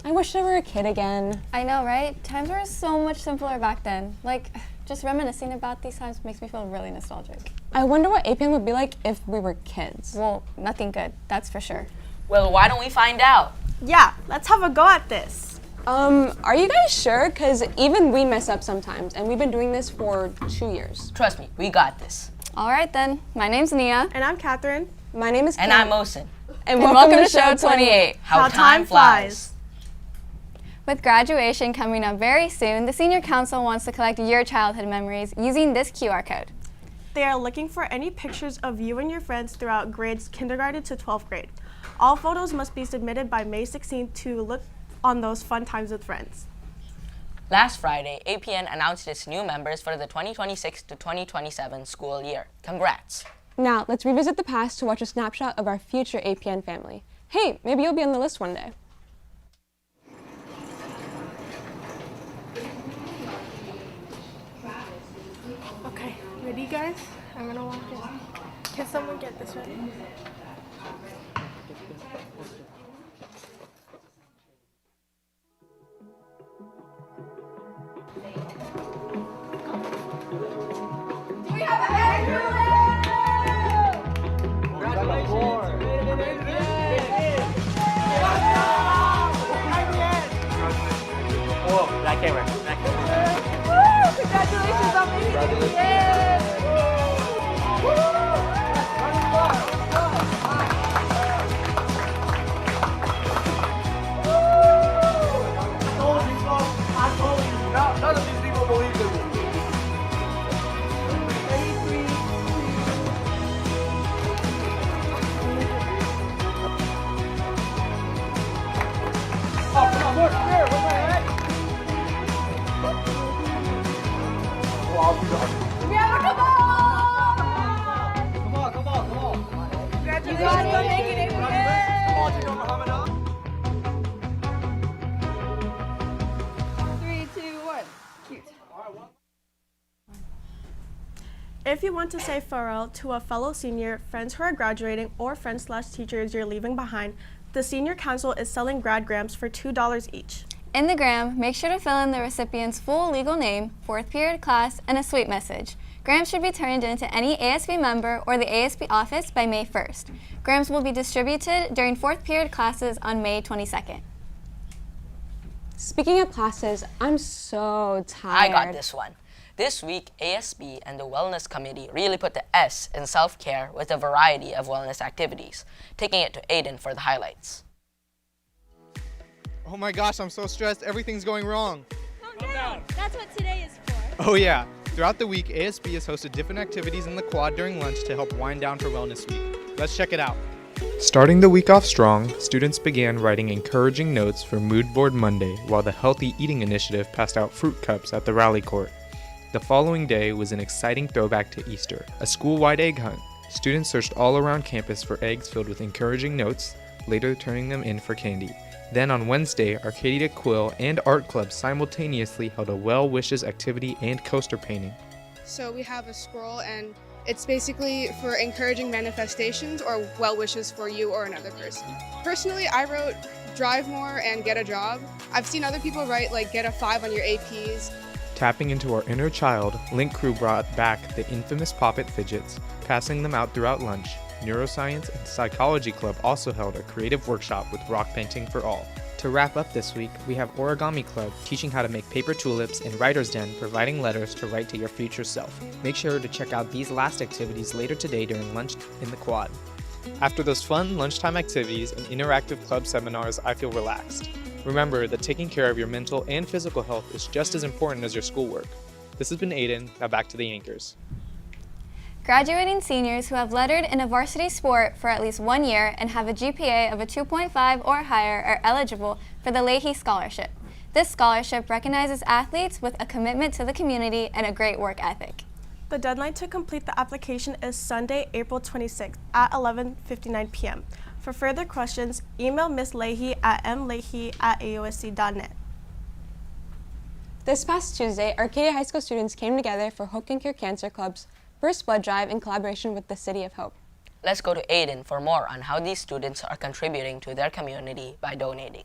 I wish I were a kid again. I know, right? Times were so much simpler back then. Like, just reminiscing about these times makes me feel really nostalgic. I wonder what APN would be like if we were kids. Well, nothing good, that's for sure. Well, why don't we find out? Yeah, let's have a go at this. Are you guys sure? Because even we mess up sometimes, and we've been doing this for 2 years. Trust me, we got this. All right then, my name's Nia. And I'm Catherine. My name is And Kiana. I'm Osen. And welcome to Show 28. How time flies. With graduation coming up very soon, the Senior Council wants to collect your childhood memories using this QR code. They are looking for any pictures of you and your friends throughout grades kindergarten to 12th grade. All photos must be submitted by May 16th to look on those fun times with friends. Last Friday, APN announced its new members for the 2026 to 2027 school year. Congrats. Now, let's revisit the past to watch a snapshot of our future APN family. Hey, maybe you'll be on the list one day. Okay, ready guys? I'm gonna walk in. Can someone get this ready? That camera. Congratulations on making it! Yay! I told you. None of these people believe in me. Oh, come on, more. Come here. Where's my head? Come on. Congratulations on making it! Come on, Senor Muhammad. 3, 2, 1. Cute. If you want to say farewell to a fellow senior, friends who are graduating, or friends/teachers you're leaving behind, the Senior Council is selling grad grams for $2 each. In the gram, make sure to fill in the recipient's full legal name, 4th period class, and a sweet message. Grams should be turned into any ASB member or the ASB office by May 1st. Grams will be distributed during 4th period classes on May 22nd. Speaking of classes, I'm so tired. I got this one. This week, ASB and the Wellness Committee really put the S in self-care with a variety of wellness activities, taking it to Aiden for the highlights. Oh my gosh, I'm so stressed. Everything's going wrong. Calm down. That's what today is for. Oh yeah. Throughout the week, ASB has hosted different activities in the quad during lunch to help wind down for Wellness Week. Let's check it out. Starting the week off strong, students began writing encouraging notes for Mood Board Monday, while the Healthy Eating Initiative passed out fruit cups at the rally court. The following day was an exciting throwback to Easter, a school-wide egg hunt. Students searched all around campus for eggs filled with encouraging notes, later turning them in for candy. Then on Wednesday, Arcadia Quill and Art Club simultaneously held a well wishes activity and coaster painting. So we have a scroll, and it's basically for encouraging manifestations or well wishes for you or another person. Personally, I wrote drive more and get a job. I've seen other people write like get a 5 on your APs. Tapping into our inner child, Link Crew brought back the infamous Poppet fidgets, passing them out throughout lunch. Neuroscience and Psychology Club also held a creative workshop with rock painting for all. To wrap up this week, we have Origami Club teaching how to make paper tulips and Writer's Den providing letters to write to your future self. Make sure to check out these last activities later today during lunch in the quad. After those fun lunchtime activities and interactive club seminars, I feel relaxed. Remember that taking care of your mental and physical health is just as important as your schoolwork. This has been Aiden, now back to the anchors. Graduating seniors who have lettered in a varsity sport for at least 1 year and have a GPA of a 2.5 or higher are eligible for the Leahy Scholarship. This scholarship recognizes athletes with a commitment to the community and a great work ethic. The deadline to complete the application is Sunday, April 26th at 11:59 p.m. For further questions, email Ms. Leahy at mleahy@aosc.net. This past Tuesday, Arcadia High School students came together for Hope Can Cure Cancer Club's first blood drive in collaboration with the City of Hope. Let's go to Aiden for more on how these students are contributing to their community by donating.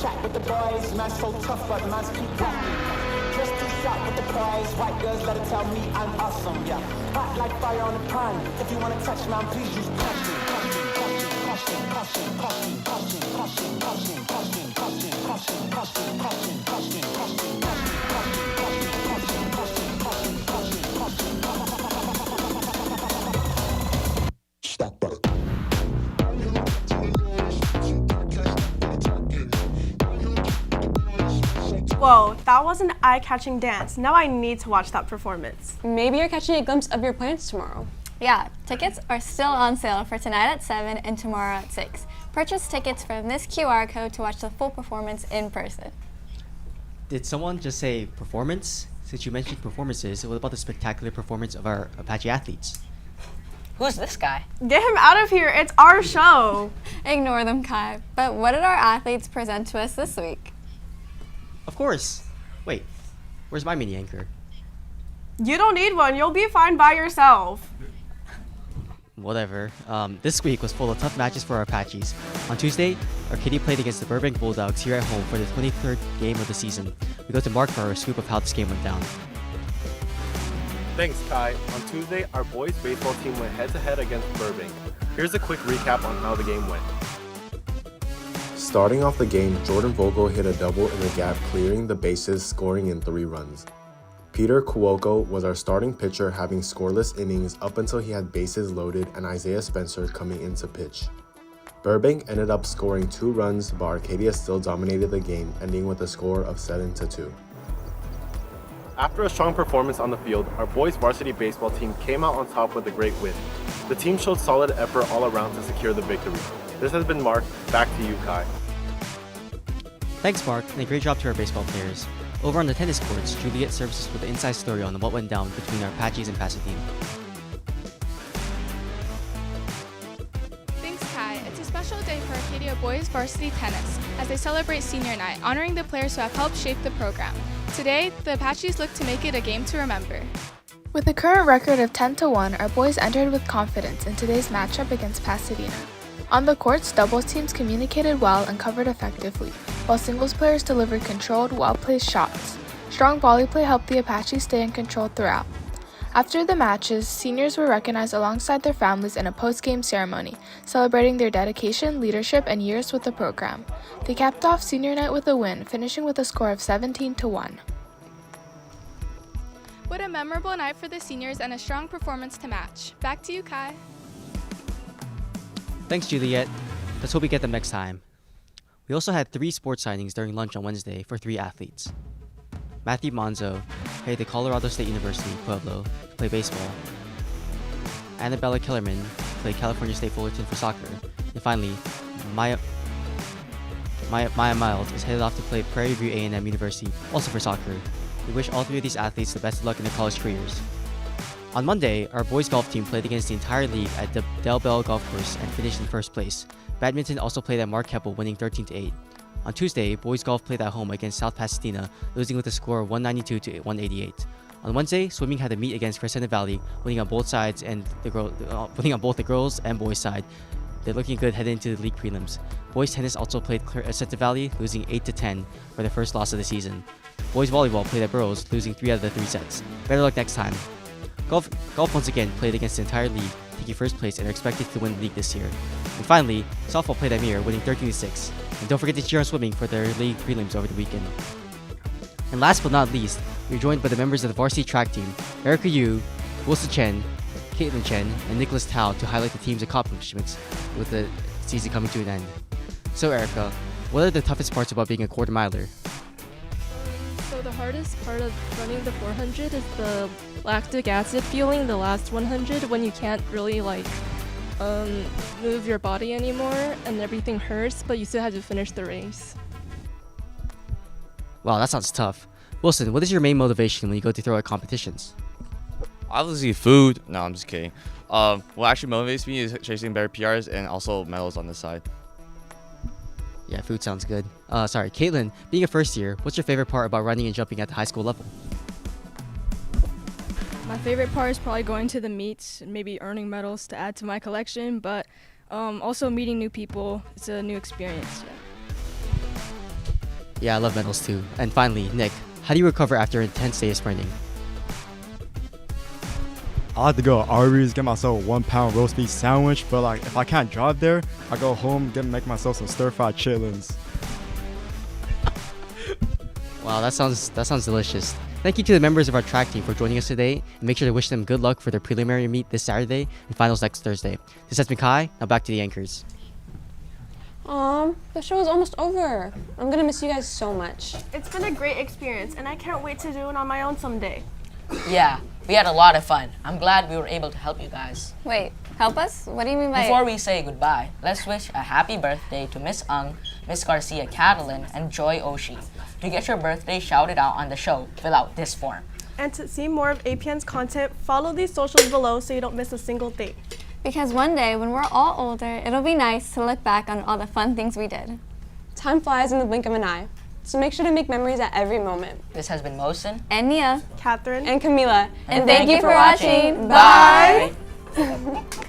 chat with the boys. Man so tough, but man's keep rapping. Just too sharp with the prize. White girls let it tell me I'm awesome, yeah. Hot like fire on the pan. If you wanna touch, man, please use passion. Whoa, that was an eye-catching dance. Now I need to watch that performance. Maybe you're catching a glimpse of your plans tomorrow. Yeah, tickets are still on sale for tonight at 7 and tomorrow at 6. Purchase tickets from this QR code to watch the full performance in person. Did someone just say performance? Since you mentioned performances, what about the spectacular performance of our Apache athletes? Who's this guy? Get him out of here, it's our show. Ignore them, Kai. But what did our athletes present to us this week? Of course. Wait, where's my mini anchor? You don't need one, you'll be fine by yourself. Whatever. This week was full of tough matches for our Apaches. On Tuesday, our kitty played against the Burbank Bulldogs here at home for the 23rd game of the season. We go to Mark for our scoop of how this game went down. Thanks, Kai. On Tuesday, our boys baseball team went head-to-head against Burbank. Here's a quick recap on how the game went. Starting off the game, Jordan Vogel hit a double in the gap, clearing the bases, scoring in 3 runs. Peter Cuoco was our starting pitcher, having scoreless innings up until he had bases loaded and Isaiah Spencer coming in to pitch. Burbank ended up scoring 2 runs, but Arcadia still dominated the game, ending with a score of 7-2. After a strong performance on the field, our boys varsity baseball team came out on top with a great win. The team showed solid effort all around to secure the victory. This has been Mark. Back to you, Kai. Thanks, Mark, and a great job to our baseball players. Over on the tennis courts, Juliet serves us with the inside story on what went down between our Apaches and Pasadena. Thanks, Kai. It's a special day for Arcadia boys varsity tennis as they celebrate senior night, honoring the players who have helped shape the program. Today, the Apaches look to make it a game to remember. With a current record of 10-1, our boys entered with confidence in today's matchup against Pasadena. On the courts, doubles teams communicated well and covered effectively, while singles players delivered controlled, well-placed shots. Strong volley play helped the Apaches stay in control throughout. After the matches, seniors were recognized alongside their families in a post-game ceremony, celebrating their dedication, leadership, and years with the program. They capped off senior night with a win, finishing with a score of 17-1. What a memorable night for the seniors and a strong performance to match. Back to you, Kai. Thanks, Juliet. Let's hope we get them next time. We also had 3 sports signings during lunch on Wednesday for 3 athletes. Matthew Monzo headed to Colorado State University, Pueblo, to play baseball. Annabella Kellerman played California State Fullerton for soccer. And finally, Maya Miles is headed off to play Prairie View A&M University, also for soccer. We wish all 3 of these athletes the best of luck in their college careers. On Monday, our boys golf team played against the entire league at the Del Bell Golf Course and finished in first place. Badminton also played at Mark Keppel, winning 13-8. On Tuesday, boys golf played at home against South Pasadena, losing with a score of 192-188. On Wednesday, swimming had a meet against Crescent Valley, winning on both sides and winning on both the girls and boys side. They're looking good heading into the league prelims. Boys tennis also played Crescent Valley, losing 8-10 for their first loss of the season. Boys volleyball played at Burroughs, losing 3 out of the 3 sets. Better luck next time. Golf once again played against the entire league, taking first place and are expected to win the league this year. And finally, softball played at Mir, winning 13-6. And don't forget to cheer on swimming for their league prelims over the weekend. And last but not least, we are joined by the members of the varsity track team, Erica Yu, Wilson Chen, Caitlin Chen, and Nicholas Tao to highlight the team's accomplishments with the season coming to an end. So Erica, what are the toughest parts about being a quarter miler? So the hardest part of running the 400 is the lactic acid feeling the last 100 when you can't really move your body anymore and everything hurts, but you still have to finish the race. Wow, that sounds tough. Wilson, what is your main motivation when you go to throw at competitions? Obviously food. No, I'm just kidding. What actually motivates me is chasing better PRs and also medals on the side. Yeah, food sounds good. Sorry, Caitlin, being a first year, what's your favorite part about running and jumping at the high school level? My favorite part is probably going to the meets and maybe earning medals to add to my collection, but also meeting new people. It's a new experience. Yeah. Yeah, I love medals too. And finally, Nick, how do you recover after an intense day of sprinting? I like to go to Arby's, get myself a 1 pound roast beef sandwich, but like if I can't drive there, I go home, make myself some stir-fried chitlins. Wow, that sounds delicious. Thank you to the members of our track team for joining us today, and make sure to wish them good luck for their preliminary meet this Saturday and finals next Thursday. This has been Kai. Now back to the anchors. The show is almost over. I'm gonna miss you guys so much. It's been a great experience, and I can't wait to do it on my own someday. Yeah, we had a lot of fun. I'm glad we were able to help you guys. Wait, help us? What do you mean by... Before we say goodbye, let's wish a happy birthday to Miss Ung, Miss Garcia Catalin, and Joy Oshi. To get your birthday shouted out on the show, fill out this form. And to see more of APN's content, follow these socials below so you don't miss a single thing. Because one day, when we're all older, it'll be nice to look back on all the fun things we did. Time flies in the blink of an eye, so make sure to make memories at every moment. This has been Mosin, and Nia, Catherine, and Camila. And thank you for watching. Bye! Bye.